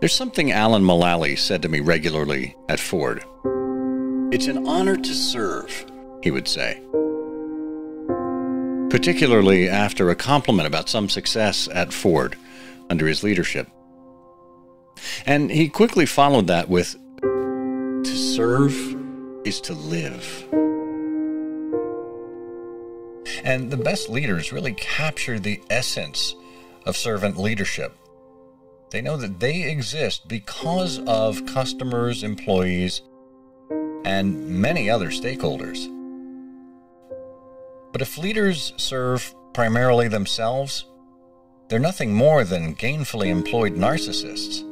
There's something Alan Mulally said to me regularly at Ford. "It's an honor to serve," he would say. Particularly after a compliment about some success at Ford under his leadership. And he quickly followed that with, "To serve is to live." And the best leaders really capture the essence of servant leadership. They know that they exist because of customers, employees, and many other stakeholders. But if leaders serve primarily themselves, they're nothing more than gainfully employed narcissists.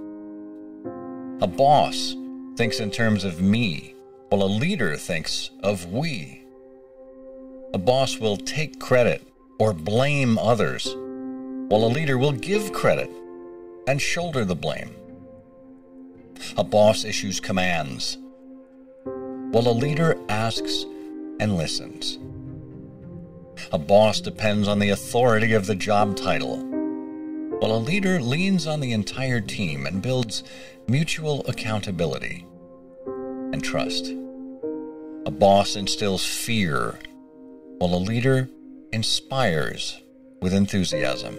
A boss thinks in terms of me, while a leader thinks of we. A boss will take credit or blame others, while a leader will give credit and shoulder the blame. A boss issues commands, while a leader asks and listens. A boss depends on the authority of the job title, while a leader leans on the entire team and builds mutual accountability and trust. A boss instills fear, while a leader inspires with enthusiasm.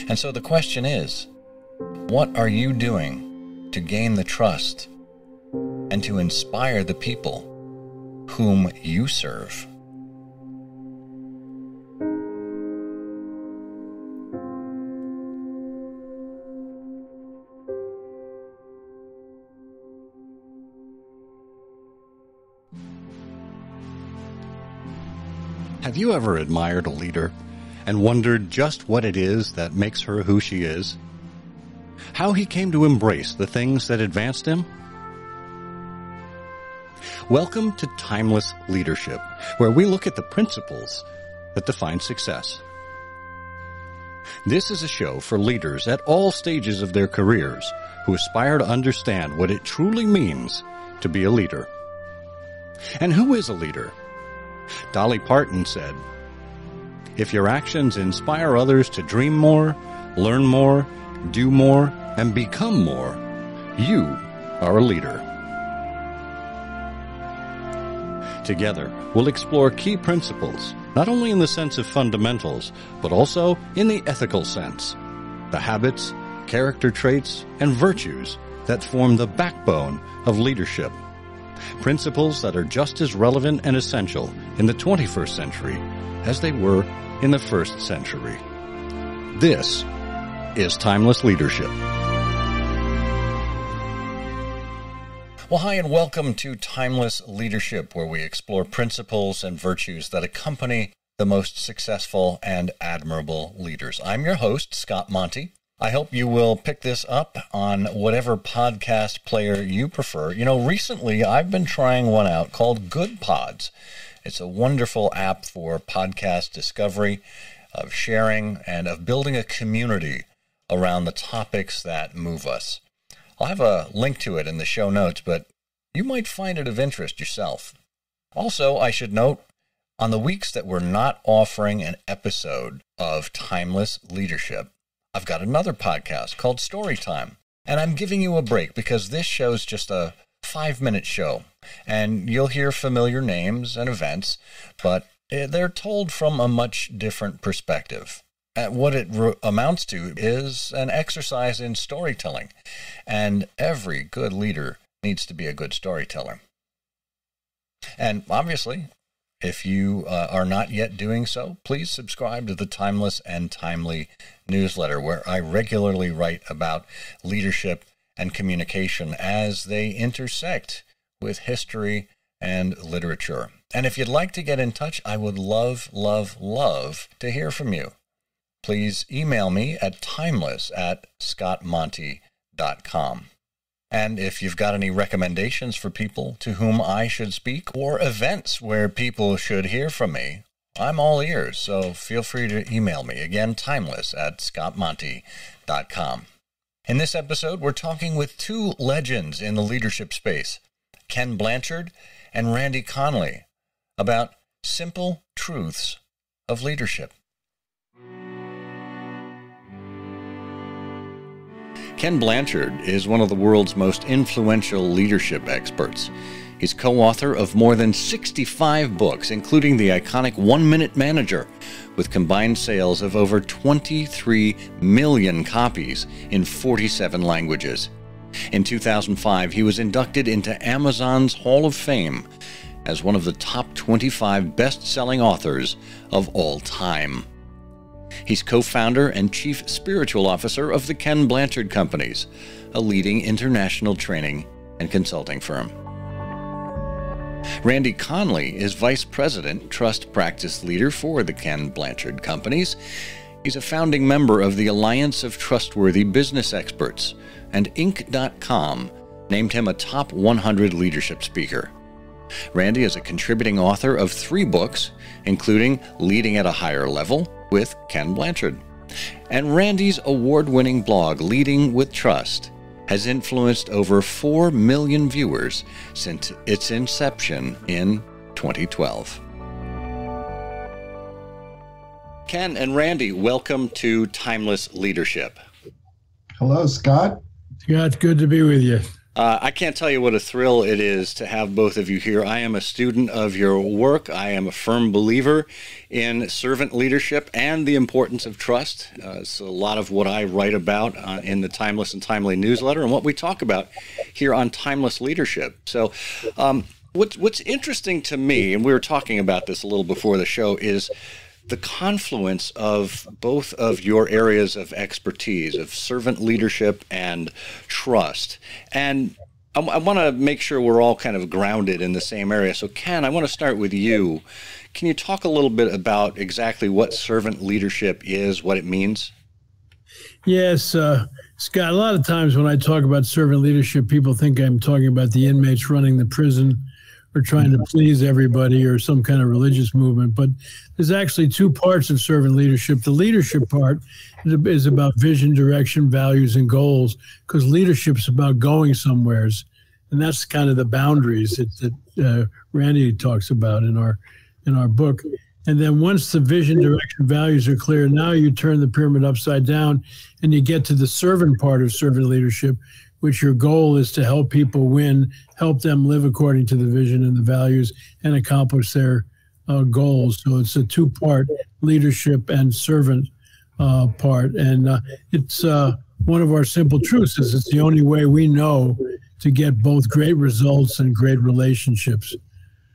And so the question is, what are you doing to gain the trust and to inspire the people whom you serve? Have you ever admired a leader and wondered just what it is that makes her who she is? How he came to embrace the things that advanced him? Welcome to Timeless Leadership, where we look at the principles that define success. This is a show for leaders at all stages of their careers who aspire to understand what it truly means to be a leader. And who is a leader? Dolly Parton said, "If your actions inspire others to dream more, learn more, do more, and become more, you are a leader." Together, we'll explore key principles, not only in the sense of fundamentals, but also in the ethical sense, the habits, character traits, and virtues that form the backbone of leadership. Principles that are just as relevant and essential in the 21st century as they were in the first century. This is Timeless Leadership. Well, hi, and welcome to Timeless Leadership, where we explore principles and virtues that accompany the most successful and admirable leaders. I'm your host, Scott Monty. I hope you will pick this up on whatever podcast player you prefer. You know, recently I've been trying one out called Good Pods. It's a wonderful app for podcast discovery, of sharing, and of building a community around the topics that move us. I'll have a link to it in the show notes, but you might find it of interest yourself. Also, I should note, on the weeks that we're not offering an episode of Timeless Leadership, I've got another podcast called Storytime, and I'm giving you a break because this show's just a 5-minute show, and you'll hear familiar names and events, but they're told from a much different perspective. And what it amounts to is an exercise in storytelling, and every good leader needs to be a good storyteller. And obviously, if you are not yet doing so, please subscribe to the Timeless and Timely newsletter, where I regularly write about leadership and communication as they intersect with history and literature. And if you'd like to get in touch, I would love to hear from you. Please email me at timeless@scottmonty.com. And if you've got any recommendations for people to whom I should speak, or events where people should hear from me, I'm all ears, so feel free to email me. Again, timeless@scottmonty.com. In this episode, we're talking with two legends in the leadership space, Ken Blanchard and Randy Conley, about simple truths of leadership. Ken Blanchard is one of the world's most influential leadership experts. He's co-author of more than 65 books, including the iconic 1 Minute Manager, with combined sales of over 23 million copies in 47 languages. In 2005, he was inducted into Amazon's Hall of Fame as one of the top 25 best-selling authors of all time. He's co-founder and chief spiritual officer of the Ken Blanchard Companies, a leading international training and consulting firm. Randy Conley is Vice President, Trust Practice Leader for the Ken Blanchard Companies. He's a founding member of the Alliance of Trustworthy Business Experts, and Inc.com named him a top 100 leadership speaker. Randy is a contributing author of 3 books, including Leading at a Higher Level with Ken Blanchard. And Randy's award-winning blog, Leading with Trust, has influenced over 4 million viewers since its inception in 2012. Ken and Randy, welcome to Timeless Leadership. Hello, Scott. Scott, good to be with you. I can't tell you what a thrill it is to have both of you here. I am a student of your work. I am a firm believer in servant leadership and the importance of trust. It's a lot of what I write about in the Timeless and Timely newsletter and what we talk about here on Timeless Leadership. So what's interesting to me, and we were talking about this a little before the show, is the confluence of both of your areas of expertise, of servant leadership and trust. And I want to make sure we're all kind of grounded in the same area. So Ken, I want to start with you. Can you talk a little bit about exactly what servant leadership is, what it means? Yes, Scott, a lot of times when I talk about servant leadership, people think I'm talking about the inmates running the prison or trying to please everybody or some kind of religious movement. But there's actually 2 parts in servant leadership. The leadership part is about vision, direction, values, and goals, because leadership's about going somewheres. And that's kind of the boundaries that Randy talks about in our book. And then once the vision, direction, values are clear, now you turn the pyramid upside down and you get to the servant part of servant leadership, which your goal is to help people win, help them live according to the vision and the values and accomplish their goals. So it's a 2-part leadership and servant part. And it's one of our simple truths is it's the only way we know to get both great results and great relationships,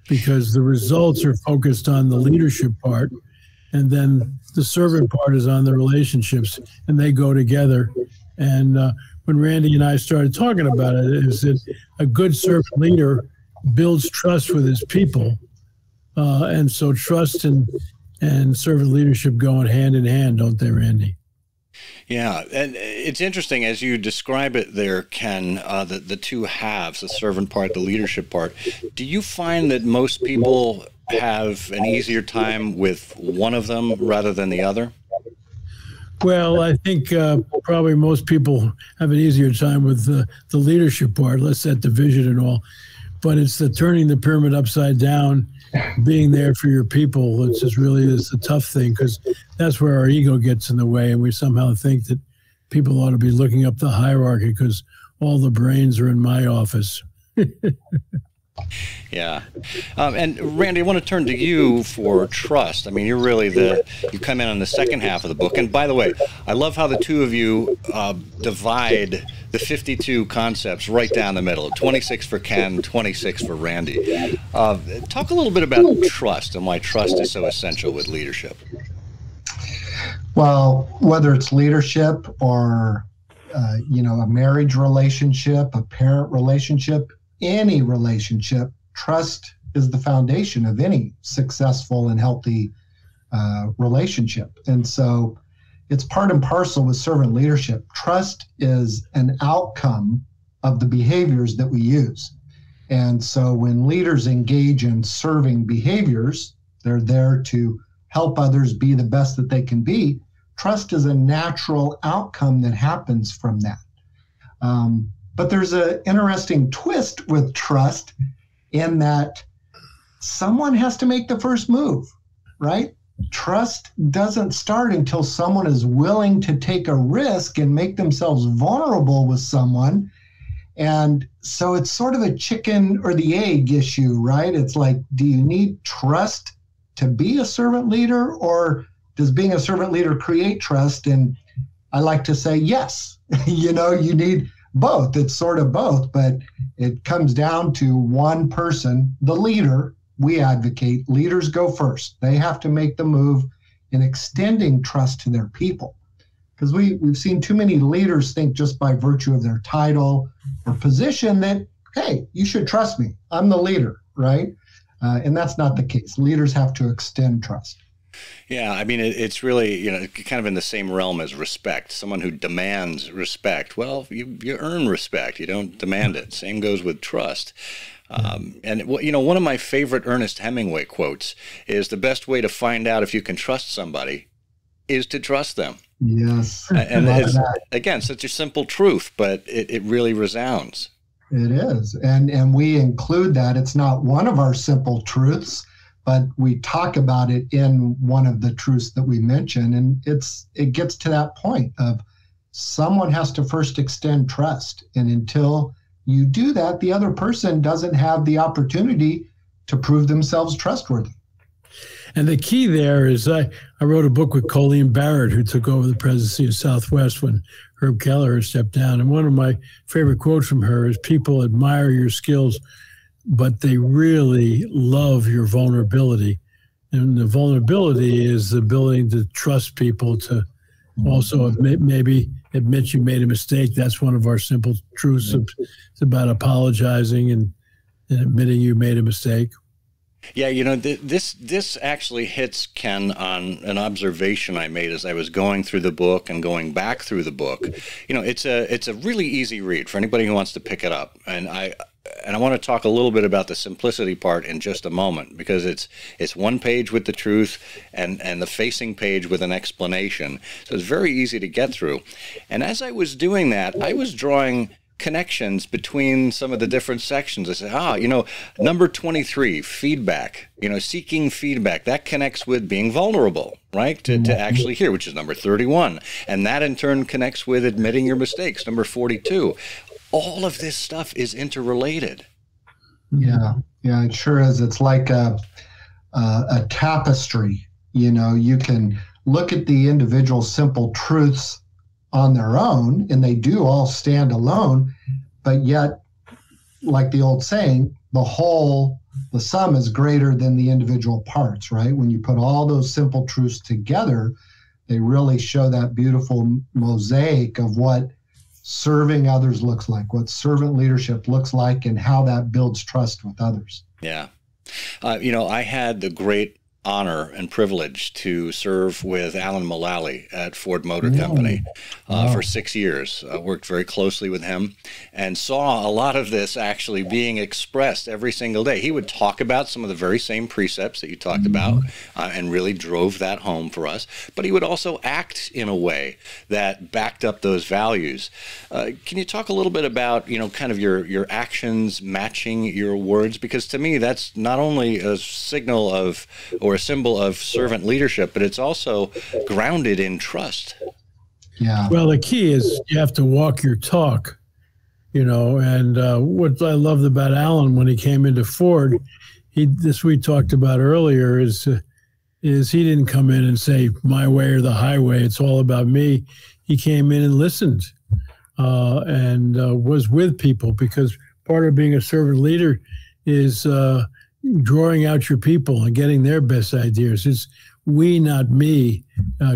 because the results are focused on the leadership part, and then the servant part is on the relationships, and they go together. And when Randy and I started talking about it, is that a good servant leader builds trust with his people. And so trust and servant leadership go hand in hand, don't they, Randy? Yeah, and it's interesting as you describe it there, Ken, the 2 halves, the servant part, the leadership part. Do you find that most people have an easier time with one of them rather than the other? Well, I think probably most people have an easier time with the leadership part, let's set the vision and all. But it's the turning the pyramid upside down, being there for your people. It's just really is the tough thing, because that's where our ego gets in the way, and we somehow think that people ought to be looking up the hierarchy because all the brains are in my office. Yeah. And Randy, I want to turn to you for trust. I mean, you're really you come in on the second half of the book. And by the way, I love how the 2 of you divide the 52 concepts right down the middle, 26 for Ken, 26 for Randy. Talk a little bit about trust and why trust is so essential with leadership. Well, whether it's leadership or, a marriage relationship, a parent relationship, any relationship, trust is the foundation of any successful and healthy relationship. And so it's part and parcel with servant leadership. Trust is an outcome of the behaviors that we use. And so when leaders engage in serving behaviors, they're there to help others be the best that they can be. Trust is a natural outcome that happens from that. But there's an interesting twist with trust in that someone has to make the first move, right? trust doesn't start until someone is willing to take a risk and make themselves vulnerable with someone. And so it's sort of a chicken or the egg issue, right? It's like, do you need trust to be a servant leader, or does being a servant leader create trust? And I like to say, yes, you need both. It's sort of both, but it comes down to one person, the leader. We advocate leaders go first. They have to make the move in extending trust to their people. Because we've seen too many leaders think just by virtue of their title or position that, hey, you should trust me. I'm the leader, right? And that's not the case. Leaders have to extend trust. Yeah, I mean, it's really, kind of in the same realm as respect. Someone who demands respect, well, you earn respect. You don't demand it. Same goes with trust. And one of my favorite Ernest Hemingway quotes is, the best way to find out if you can trust somebody is to trust them. Yes. And it's, again, such a simple truth, but it really resounds. It is. And we include that. It's not one of our simple truths, but we talk about it in one of the truths that we mention. And it gets to that point of someone has to first extend trust. And until you do that, the other person doesn't have the opportunity to prove themselves trustworthy. And the key there is I wrote a book with Colleen Barrett, who took over the presidency of Southwest when Herb Kelleher stepped down. And one of my favorite quotes from her is, people admire your skills, but they really love your vulnerability. And the vulnerability is the ability to trust people, to also maybe admit you made a mistake. That's one of our simple truths. It's about apologizing and admitting you made a mistake. Yeah, this actually hits, Ken, on an observation I made as I was going through the book and going back through the book. It's a really easy read for anybody who wants to pick it up. And I want to talk a little bit about the simplicity part in just a moment, because it's one page with the truth and the facing page with an explanation. So it's very easy to get through. And as I was doing that, I was drawing connections between some of the different sections. I said, number 23, feedback, seeking feedback, that connects with being vulnerable, right? To actually hear, which is number 31. And that in turn connects with admitting your mistakes, number 42. All of this stuff is interrelated. Yeah, it sure is. It's like a tapestry. You can look at the individual simple truths on their own, and they do all stand alone, but yet, like the old saying, the sum is greater than the individual parts, right? When you put all those simple truths together, they really show that beautiful mosaic of what serving others looks like, what servant leadership looks like, and how that builds trust with others. Yeah. I had the great honor and privilege to serve with Alan Mulally at Ford Motor Company for 6 years. I worked very closely with him and saw a lot of this actually being expressed every single day. He would talk about some of the very same precepts that you talked about and really drove that home for us. But he would also act in a way that backed up those values. Can you talk a little bit about, kind of your actions matching your words? Because to me, that's not only a signal of, or a symbol of servant leadership, but it's also grounded in trust. Yeah. Well, the key is you have to walk your talk, and what I loved about Alan when he came into Ford, this we talked about earlier, is he didn't come in and say my way or the highway. It's all about me. He came in and listened and was with people, because part of being a servant leader is drawing out your people and getting their best ideas. It's we, not me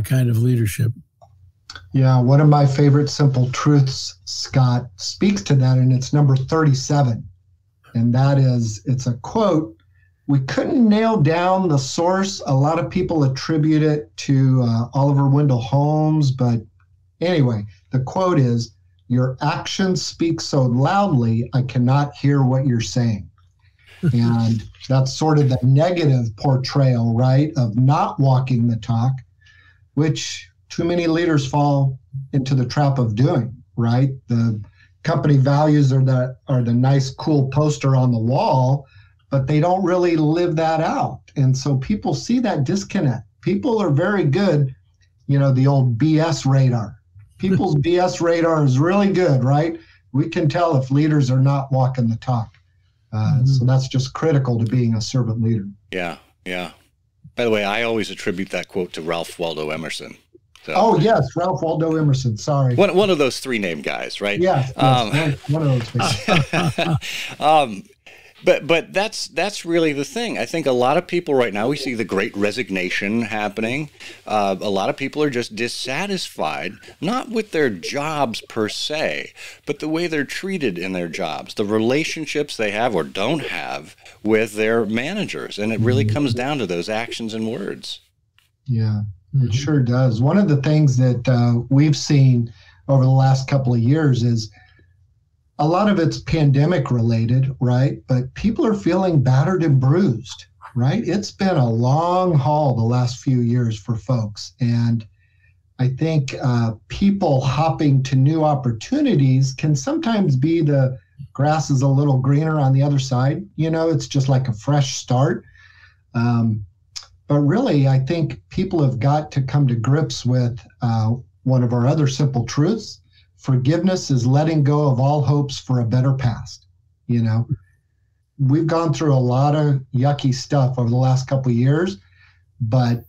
kind of leadership. Yeah, one of my favorite simple truths, Scott, speaks to that, and it's number 37. And that is, it's a quote. We couldn't nail down the source. A lot of people attribute it to Oliver Wendell Holmes. But anyway, the quote is, your actions speak so loudly, I cannot hear what you're saying. And that's sort of the negative portrayal, right, of not walking the talk, which too many leaders fall into the trap of doing, right? The company values are the nice, cool poster on the wall, but they don't really live that out. And so people see that disconnect. people are very good, the old BS radar. People's BS radar is really good, right? We can tell if leaders are not walking the talk. So that's just critical to being a servant leader. Yeah, yeah. By the way, I always attribute that quote to Ralph Waldo Emerson. So, oh, yes, Ralph Waldo Emerson. Sorry. One of those three name guys, right? Yeah, one of those guys. But that's really the thing. I think a lot of people right now, we see the great resignation happening. A lot of people are just dissatisfied, not with their jobs per se, but the way they're treated in their jobs, the relationships they have or don't have with their managers. And it really comes down to those actions and words. Yeah, it sure does. One of the things that we've seen over the last couple of years is a lot of it's pandemic related, right? But people are feeling battered and bruised, right? It's been a long haul the last few years for folks. And I think people hopping to new opportunities can sometimes be the grass is a little greener on the other side. It's just like a fresh start. But really, I think people have got to come to grips with one of our other simple truths. Forgiveness is letting go of all hopes for a better past. We've gone through a lot of yucky stuff over the last couple of years, but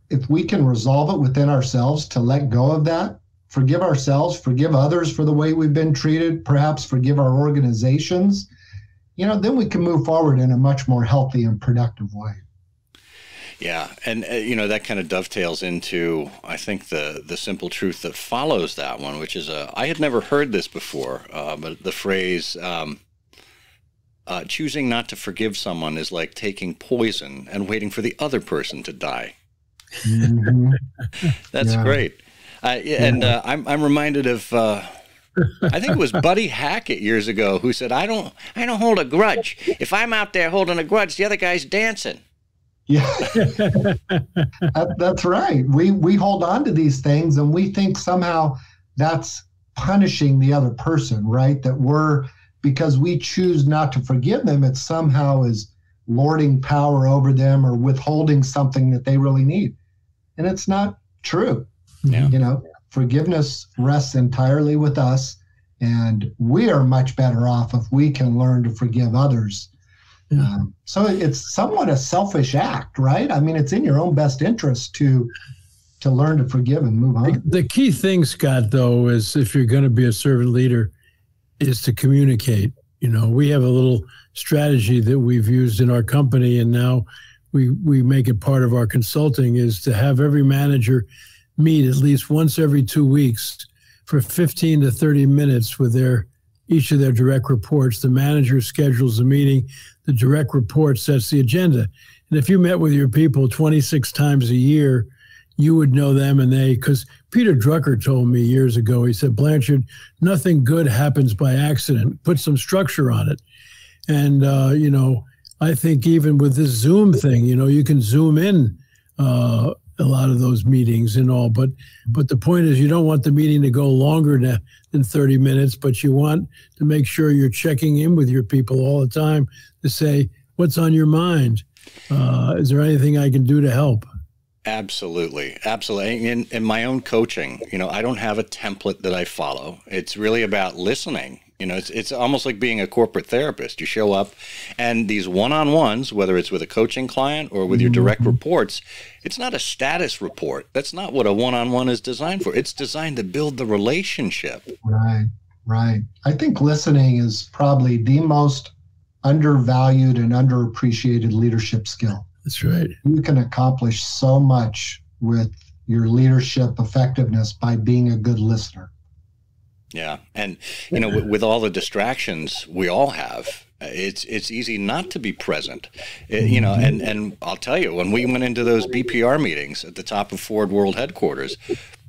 if we can resolve it within ourselves to let go of that, forgive ourselves, forgive others for the way we've been treated, perhaps forgive our organizations, then we can move forward in a much more healthy and productive way. Yeah, and that kind of dovetails into, I think, the simple truth that follows that one, which is I had never heard this before, but the phrase choosing not to forgive someone is like taking poison and waiting for the other person to die. Mm-hmm. That's great. And I'm reminded of I think it was Buddy Hackett years ago who said, I don't hold a grudge. If I'm out there holding a grudge, the other guy's dancing. Yeah, that's right. We hold on to these things and we think somehow that's punishing the other person, right? That because we choose not to forgive them, it somehow is lording power over them or withholding something that they really need. And it's not true. Yeah. Forgiveness rests entirely with us, and we are much better off if we can learn to forgive others. So it's somewhat a selfish act, right? I mean, it's in your own best interest to learn to forgive and move on. The key thing, Scott, though, is if you're going to be a servant leader, is to communicate. We have a little strategy that we've used in our company, and now we make it part of our consulting, is to have every manager meet at least once every 2 weeks for 15 to 30 minutes with each of their direct reports. The manager schedules the meeting. The direct report sets the agenda. And if you met with your people 26 times a year, you would know them because Peter Drucker told me years ago, he said, Blanchard, nothing good happens by accident. Put some structure on it. And, I think even with this Zoom thing, you can zoom in a lot of those meetings and all, but the point is you don't want the meeting to go longer than 30 minutes, but you want to make sure you're checking in with your people all the time to say, what's on your mind? Is there anything I can do to help? Absolutely. Absolutely. In my own coaching, I don't have a template that I follow. It's really about listening. It's almost like being a corporate therapist. You show up and these one-on-ones, whether it's with a coaching client or with your direct reports, it's not a status report. That's not what a one-on-one is designed for. It's designed to build the relationship. Right. I think listening is probably the most undervalued and underappreciated leadership skill. That's right. You can accomplish so much with your leadership effectiveness by being a good listener. Yeah. And, with all the distractions we all have, it's easy not to be present, and I'll tell you, when we went into those BPR meetings at the top of Ford World Headquarters,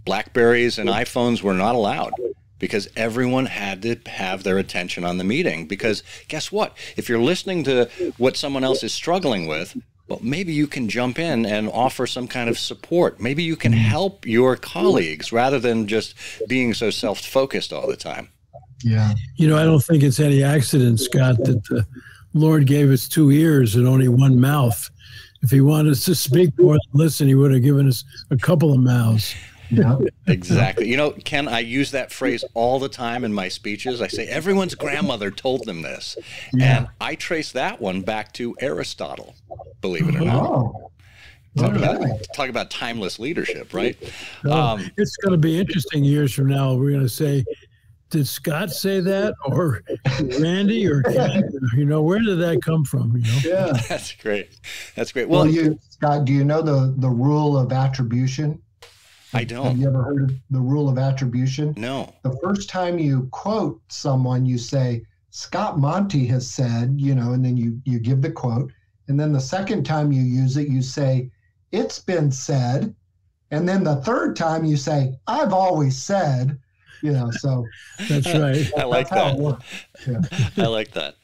BlackBerries and iPhones were not allowed because everyone had to have their attention on the meeting. Because guess what? If you're listening to what someone else is struggling with, well, maybe you can jump in and offer some kind of support. Maybe you can help your colleagues rather than just being so self-focused all the time. Yeah. I don't think it's any accident, Scott, that the Lord gave us 2 ears and only one mouth. If he wanted us to speak more than listen, he would have given us a couple of mouths. Yeah. Exactly. You know, Ken, I use that phrase all the time in my speeches. I say everyone's grandmother told them this. Yeah. And I trace that one back to Aristotle, believe it or not. Oh. Talk about timeless leadership, right? It's going to be interesting years from now. We're going to say, did Scott say that, or Randy, or Ken? You know, where did that come from? You know? Yeah. That's great. That's great. Well, Well, Scott, do you know the rule of attribution? I Have don't. you ever heard of the rule of attribution? No. The first time you quote someone, you say, Scott Monty has said, you know, and then you give the quote. And then the second time you use it, you say, it's been said. And then the third time you say, I've always said, you know, so. That's right. I like that's how it that. works. Yeah. I like that.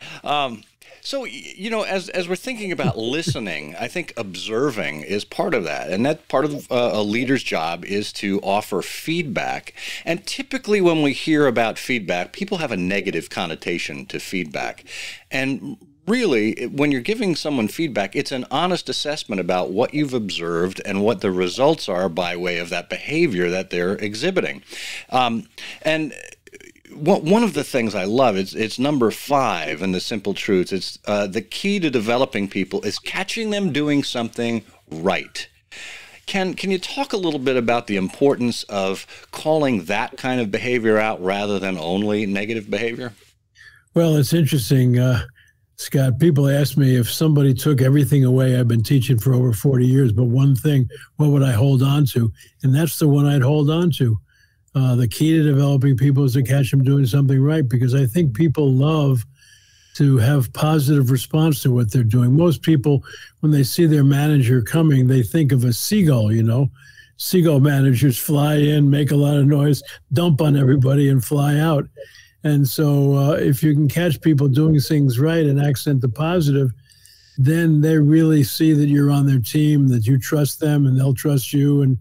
So, you know, as we're thinking about listening, I think observing is part of that. And that part of a leader's job is to offer feedback. And typically when we hear about feedback, people have a negative connotation to feedback. And really, when you're giving someone feedback, it's an honest assessment about what you've observed and what the results are by way of that behavior that they're exhibiting. And one of the things I love, it's number 5 in the Simple Truths. It's the key to developing people is catching them doing something right. Can you talk a little bit about the importance of calling that kind of behavior out rather than only negative behavior? Well, it's interesting, Scott. People ask me if somebody took everything away I've been teaching for over 40 years, but one thing, what would I hold on to? And that's the one I'd hold on to. The key to developing people is to catch them doing something right, because I think people love to have positive response to what they're doing. Most people, when they see their manager coming, they think of a seagull, you know. Seagull managers fly in, make a lot of noise, dump on everybody, and fly out. And so if you can catch people doing things right and accent the positive, then they really see that you're on their team, that you trust them, and they'll trust you, and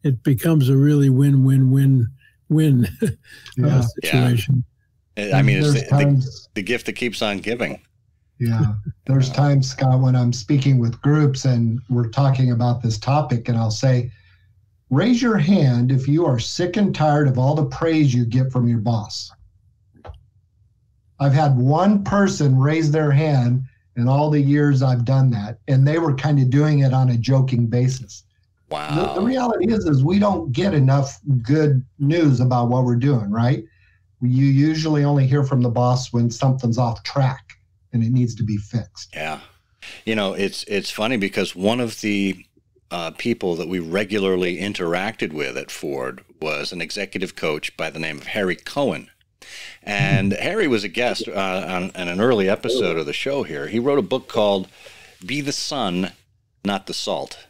it becomes a really win-win-win situation. Yeah. I mean, it's the gift that keeps on giving. Yeah. There's times, Scott, when I'm speaking with groups and we're talking about this topic, and I'll say, raise your hand if you are sick and tired of all the praise you get from your boss. I've had one person raise their hand in all the years I've done that, and they were kind of doing it on a joking basis. Wow. The reality is we don't get enough good news about what we're doing, right? You usually only hear from the boss when something's off track and it needs to be fixed. Yeah. You know, it's funny because one of the people that we regularly interacted with at Ford was an executive coach by the name of Harry Cohen. And Harry was a guest on an early episode of the show here. He wrote a book called Be the Sun, Not the Salt.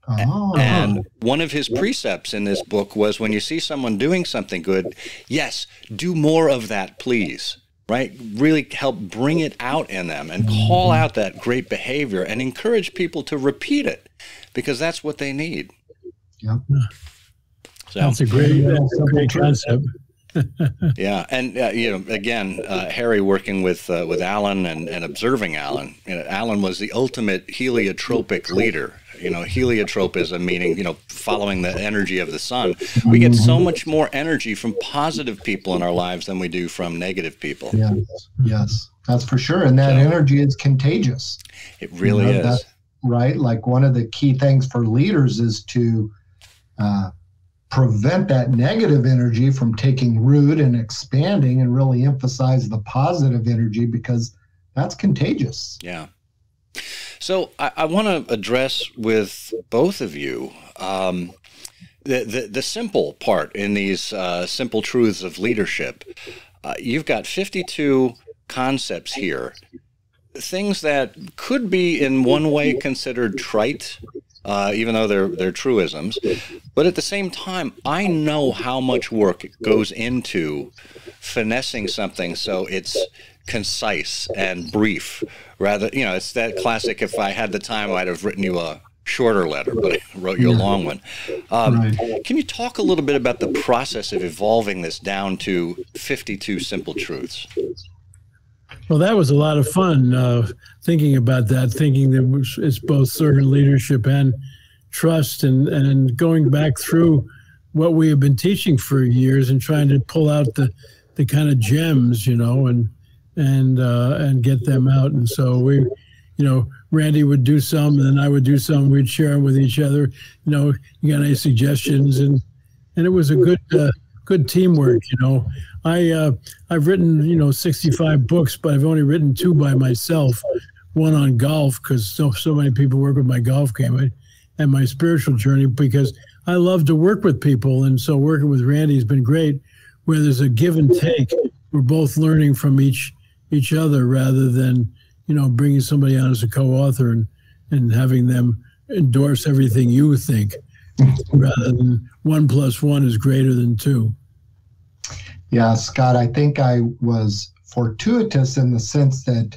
Oh. And one of his precepts in this book was when you see someone doing something good, yes, do more of that, please, right? Really help bring it out in them and call out that great behavior and encourage people to repeat it because that's what they need. Yep. So, that's a great concept. Yeah, and you know, again, Harry working with Alan and observing Alan. You know, Alan was the ultimate heliotropic leader. You know, heliotropism meaning, you know, following the energy of the sun. We get so much more energy from positive people in our lives than we do from negative people. Yes, that's for sure. And that energy is contagious. It really is. Right? Like one of the key things for leaders is to prevent that negative energy from taking root and expanding and really emphasize the positive energy because that's contagious. Yeah. So I want to address with both of you the simple part in these simple truths of leadership. You've got 52 concepts here, things that could be in one way considered trite, even though they're truisms. But at the same time, I know how much work goes into finessing something so it's concise and brief. Rather, you know, it's that classic, if I had the time, I'd have written you a shorter letter, but I wrote you a long one. Can you talk a little bit about the process of evolving this down to 52 simple truths? Well, that was a lot of fun thinking about that, thinking that it's both servant leadership and trust, and going back through what we have been teaching for years and trying to pull out the kind of gems, and get them out. And so we, Randy would do some, and then I would do some. We'd share them with each other. You got any suggestions? And it was a good teamwork. I've written 65 books, but I've only written 2 by myself. One on golf, because so many people work with my golf game, and my spiritual journey, because I love to work with people. And so working with Randy has been great, where there's a give and take. We're both learning from each other, rather than bringing somebody on as a co-author and having them endorse everything you think, rather than 1 + 1 is greater than 2. Yeah, Scott, I think I was fortuitous in the sense that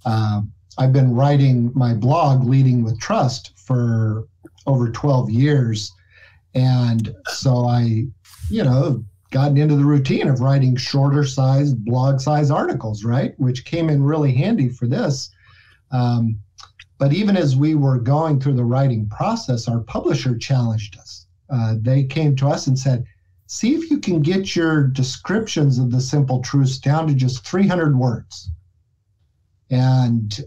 I've been writing my blog, Leading with Trust, for over 12 years. And so I, gotten into the routine of writing shorter size, blog size articles, right? Which came in really handy for this. But even as we were going through the writing process, our publisher challenged us. They came to us and said, see if you can get your descriptions of the simple truths down to just 300 words. And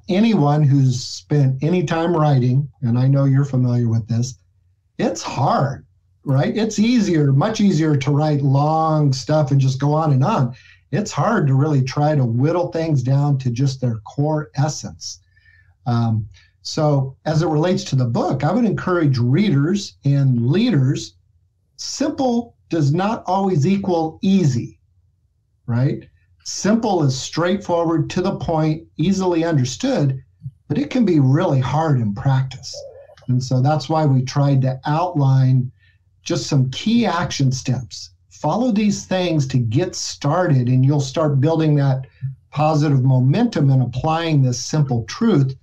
anyone who's spent any time writing, and I know you're familiar with this, it's hard, right? It's much easier to write long stuff and just go on and on. It's hard to really try to whittle things down to just their core essence. So as it relates to the book, I would encourage readers and leaders, simple does not always equal easy, right? Simple is straightforward, to the point, easily understood, but it can be really hard in practice. And so that's why we tried to outline just some key action steps. Follow these things to get started, and you'll start building that positive momentum and applying this simple truth,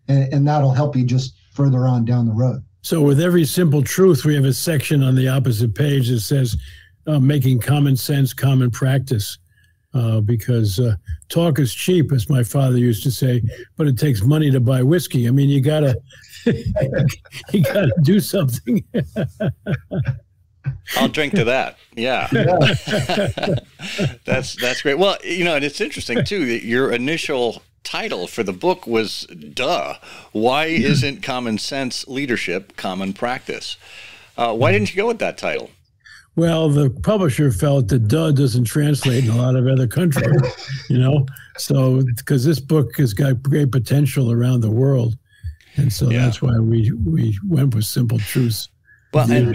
and that'll help you just further on down the road. So with every simple truth, we have a section on the opposite page that says making common sense, common practice, because talk is cheap, as my father used to say, but it takes money to buy whiskey. I mean, you gotta do something. I'll drink to that. Yeah. That's great. Well, and it's interesting too, that your initial title for the book was Duh. Why isn't common sense leadership common practice? Why didn't you go with that title? Well, the publisher felt that duh doesn't translate in a lot of other countries, so because this book has got great potential around the world. And so that's why we went with simple truths. Well,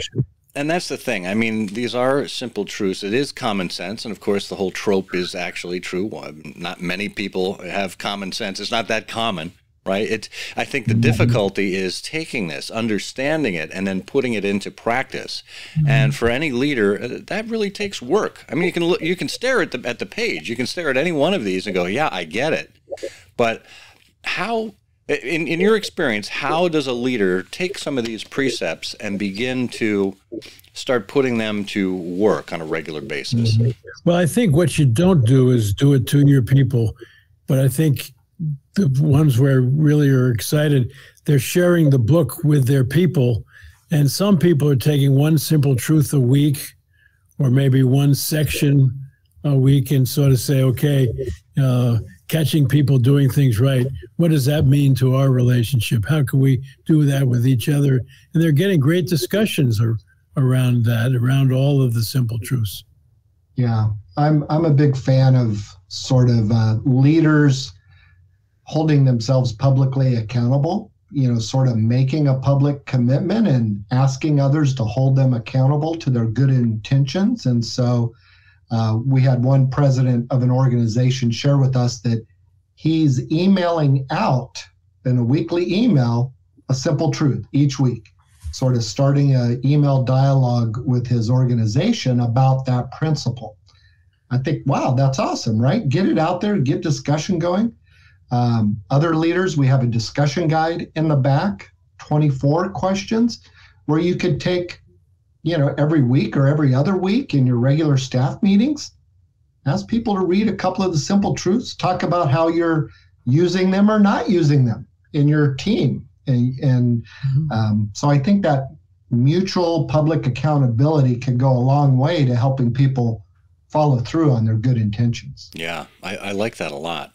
and that's the thing. I mean, these are simple truths. It is common sense. And of course, the whole trope is actually true. Not many people have common sense. It's not that common, right? I think the difficulty is taking this, understanding it, and then putting it into practice. And for any leader, that really takes work. I mean, you can stare at the page. You can stare at any one of these and go, yeah, I get it. But how... In your experience, how does a leader take some of these precepts and begin to start putting them to work on a regular basis? Well, I think what you don't do is do it to your people. But I think the ones where really are excited, they're sharing the book with their people. And some people are taking one simple truth a week, or maybe one section a week, and sort of say, okay, catching people doing things right. What does that mean to our relationship? How can we do that with each other? And they're getting great discussions around that, around all of the simple truths. Yeah, I'm a big fan of sort of leaders holding themselves publicly accountable, sort of making a public commitment and asking others to hold them accountable to their good intentions. And so we had one president of an organization share with us that he's emailing out in a weekly email a simple truth each week, sort of starting an email dialogue with his organization about that principle. I think, wow, that's awesome, right? Get it out there, get discussion going. Other leaders, we have a discussion guide in the back, 24 questions, where you could take every week or every other week in your regular staff meetings, ask people to read a couple of the simple truths, talk about how you're using them or not using them in your team. And so I think that mutual public accountability can go a long way to helping people follow through on their good intentions. Yeah, I like that a lot.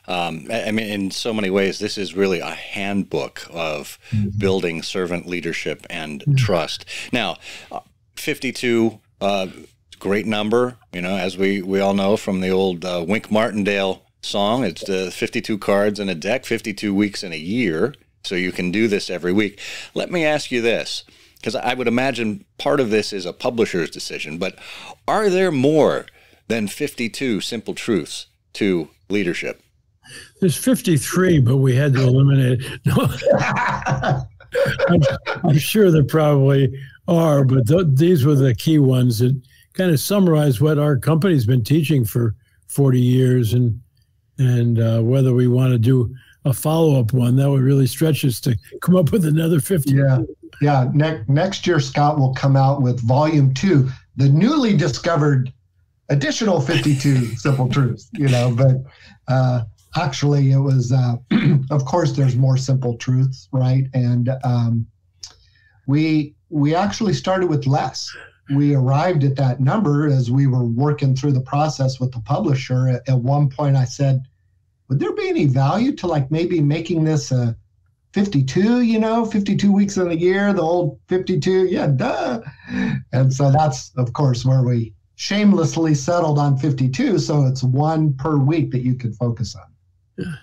I mean, in so many ways, this is really a handbook of building servant leadership and trust. Now, 52, great number, you know, as we all know from the old Wink Martindale song. It's 52 cards in a deck, 52 weeks in a year. So you can do this every week. Let me ask you this, because I would imagine part of this is a publisher's decision, but are there more than 52 simple truths to leadership? There's 53, but we had to eliminate it. No. I'm sure there probably are, but these were the key ones that kind of summarize what our company's been teaching for 40 years, and whether we want to do a follow-up one, that would really stretch us to come up with another 50. Yeah. Next year, Scott will come out with volume 2, the newly discovered additional 52 simple truths, you know, but actually it was, of course, there's more simple truths, right? And we actually started with less. We arrived at that number as we were working through the process with the publisher. At one point I said, would there be any value to like maybe making this a 52, you know, 52 weeks in a year, the old 52? Yeah, duh. And so that's, of course, where we shamelessly settled on 52. So it's one per week that you could focus on.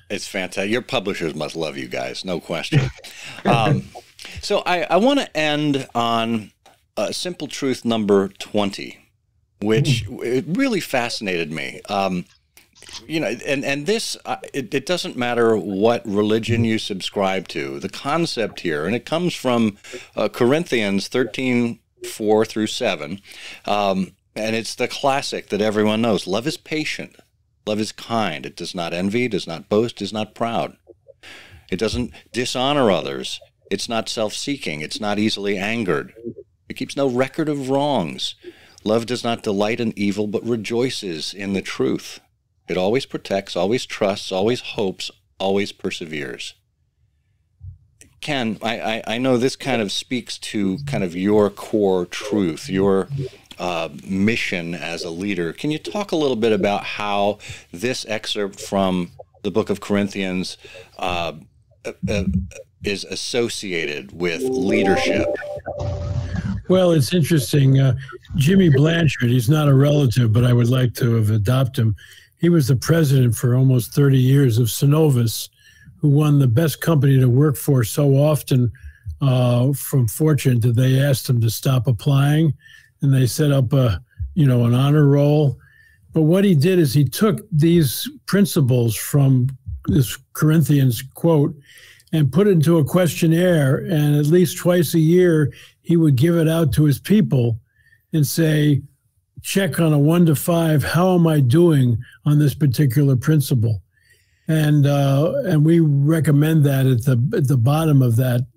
It's fantastic. Your publishers must love you guys, no question. So I want to end on simple truth number 20, which it really fascinated me. You know, and this, it doesn't matter what religion you subscribe to. The concept here, and it comes from Corinthians 13:4-7, and it's the classic that everyone knows. Love is patient. Love is kind. It does not envy, does not boast, is not proud. It doesn't dishonor others. It's not self-seeking. It's not easily angered. It keeps no record of wrongs. Love does not delight in evil, but rejoices in the truth. It always protects, always trusts, always hopes, always perseveres. Ken, I know this kind of speaks to kind of your core truth, your mission as a leader. Can you talk a little bit about how this excerpt from the book of Corinthians is associated with leadership? Well, it's interesting. Jimmy Blanchard, he's not a relative, but I would like to have adopted him. He was the president for almost 30 years of Synovus, who won the best company to work for so often from Fortune that they asked him to stop applying, and they set up an honor roll. But what he did is he took these principles from this Corinthians quote and put it into a questionnaire, and at least twice a year he would give it out to his people and say, check on a 1 to 5, how am I doing on this particular principle? And we recommend that at the bottom of that.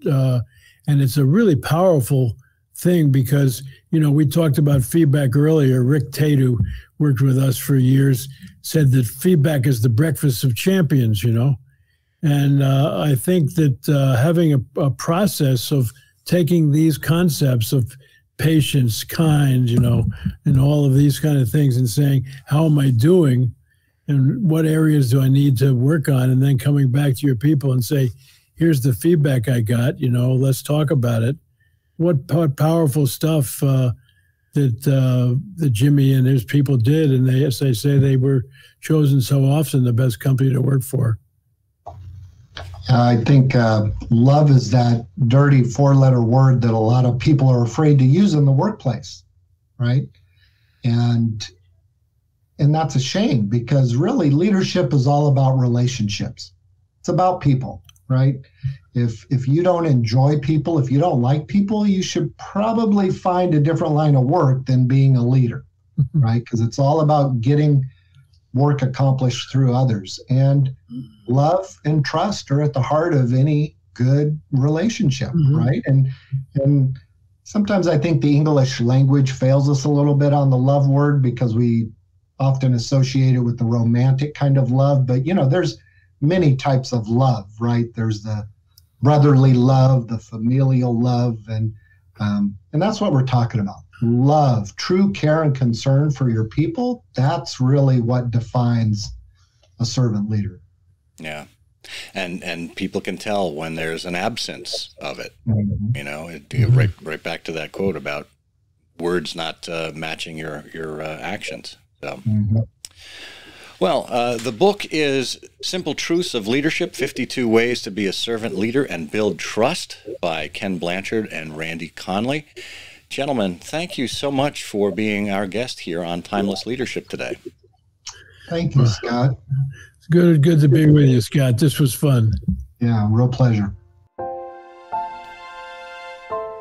And it's a really powerful thing because, you know, we talked about feedback earlier. Rick Tate, who worked with us for years, said that feedback is the breakfast of champions, you know. And I think that having a process of taking these concepts of patience, kind, you know, and all of these kind of things and saying, how am I doing and what areas do I need to work on? And then coming back to your people and say, here's the feedback I got, you know, let's talk about it. What powerful stuff that Jimmy and his people did. And they, as they say, they were chosen so often the best company to work for. I think love is that dirty 4-letter word that a lot of people are afraid to use in the workplace, right? And that's a shame because really leadership is all about relationships. It's about people, right? If you don't enjoy people, if you don't like people, you should probably find a different line of work than being a leader, right? Because it's all about getting work accomplished through others. And love and trust are at the heart of any good relationship, right? And sometimes I think the English language fails us a little bit on the love word because we often associated with the romantic kind of love, but there's many types of love, right? There's the brotherly love, the familial love, and that's what we're talking about. Love, true care and concern for your people. That's really what defines a servant leader. Yeah. And people can tell when there's an absence of it. Right back to that quote about words not matching your actions. So, well, the book is Simple Truths of Leadership, 52 Ways to be a Servant Leader and Build Trust by Ken Blanchard and Randy Conley. Gentlemen, thank you so much for being our guest here on Timeless Leadership today. Thank you, Scott. It's good to be with you, Scott. This was fun. Yeah, real pleasure.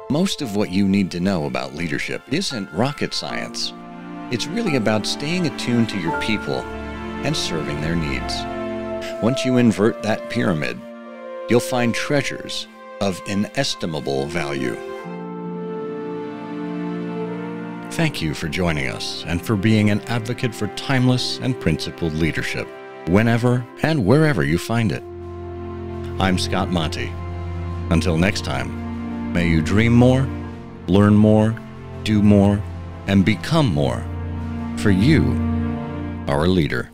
Most of what you need to know about leadership isn't rocket science. It's really about staying attuned to your people and serving their needs. Once you invert that pyramid, you'll find treasures of inestimable value. Thank you for joining us and for being an advocate for timeless and principled leadership, whenever and wherever you find it. I'm Scott Monty. Until next time, may you dream more, learn more, do more, and become more, for you are a leader.